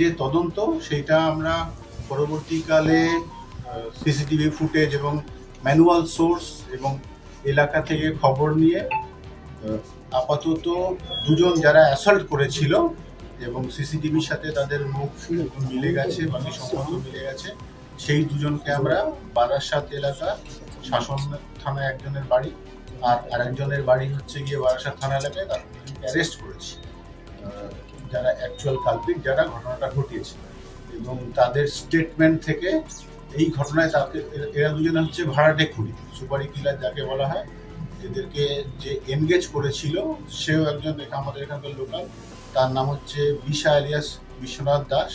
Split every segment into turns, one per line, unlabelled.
যে তদন্ত সেইটা আমরা পরবর্তীকালে সিসিটিভি ফুটেজ এবং ম্যানুয়াল সোর্স এবং এলাকা থেকে খবর নিয়ে আপাতত দুজন যারা অ্যাসল্ট করেছিল এবং সিসিটিভির সাথে তাদের মুখ মিলে গেছে, বাকি সম্পর্ক মিলে গেছে, সেই দুজনকে আমরা বারাসাত এলাকা শাসন থানায় একজনের বাড়ি আর আরেকজনের বাড়ি হচ্ছে গিয়ে বারাসাত থানা এলাকায় তাদের অ্যারেস্ট করেছি, যারা অ্যাকচুয়াল কালপিট, যারা ঘটনাটা ঘটিয়েছে। এবং তাদের স্টেটমেন্ট থেকে এই ঘটনায় তাকে এরা দুজনে হচ্ছে ভাড়াটে খুঁড়ি, সুপারি কিলার যাকে বলা হয়। এদেরকে যে এনগেজ করেছিল সেও একজন আমাদের এখানকার লোকাল, তার নাম হচ্ছে বিশা এলিয়াস বিশ্বনাথ দাস।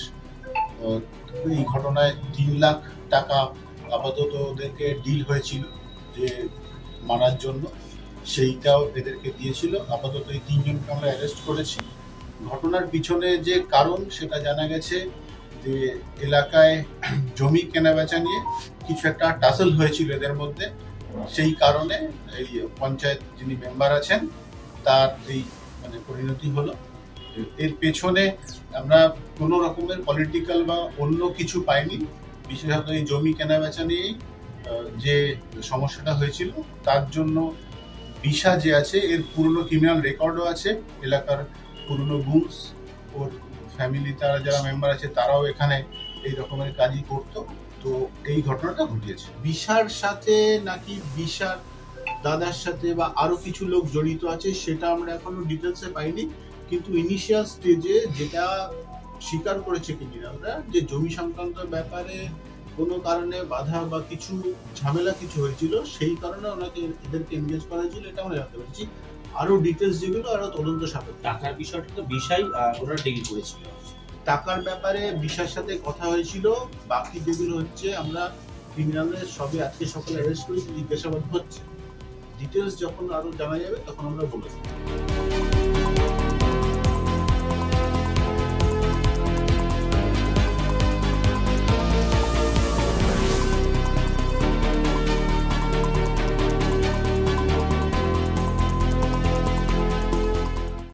এই ঘটনায় 3 লাখ টাকা আপাতত ওদেরকে ডিল হয়েছিল যে মারার জন্য, সেইটাও এদেরকে দিয়েছিল। আপাতত এই 3 জনকে আমরা অ্যারেস্ট করেছি। ঘটনার পিছনে যে কারণ সেটা জানা গেছে যে এলাকায় জমি কেনাবেচা নিয়ে কিছু একটা টাসল হয়েছিল এদের মধ্যে, সেই কারণে এই পঞ্চায়েত যিনি মেম্বার আছেন তার এই পরিণতি হলো। এর পেছনে আমরা কোনো রকমের পলিটিক্যাল বা অন্য কিছু পাইনি, বিশেষত এই জমি কেনাবেচা নিয়েই যে সমস্যাটা হয়েছিল। তার জন্য বিশা যে আছে এর পুরনো ক্রিমিনাল রেকর্ডও আছে, এলাকার পুরনো গুমস, ওর ফ্যামিলি তারা যারা মেম্বার আছে তারাও এখানে এই রকমের কাজই করতো। তো এই ঘটনাটা ঘটিয়েছে। বিশার সাথে নাকি বিশার দাদার সাথে বা আরো কিছু লোক জড়িত আছে সেটা আমরা এখনো ডিটেলসে পাইনি, কিন্তু ইনিশিয়াল স্টেজে যেটা স্বীকার করেছে ক্রিমিনালরা যে জমি সংক্রান্ত ব্যাপারে কোনো কারণে বাধা বা কিছু ঝামেলা কিছু হয়েছিল, সেই কারণে ওনাকে এদেরকে এনগেজ করা হয়েছিল, এটা আমরা জানতে পারছি। আরো ডিটেলস যেগুলো আরো তদন্ত সাপেক্ষ।
টাকার বিষয়টা তো বিষয় ওরা ডিল করেছিল,
টাকার ব্যাপারে বিশার সাথে কথা হয়েছিল। বাকি যেগুলো হচ্ছে আমরা ক্রিমিনালদের সবে আজকে সকালে অ্যারেস্ট করেছি, জিজ্ঞাসাবাদ হচ্ছে। ডিটেলস যখন আরো জানা যাবে তখন আমরা বলে দেবো।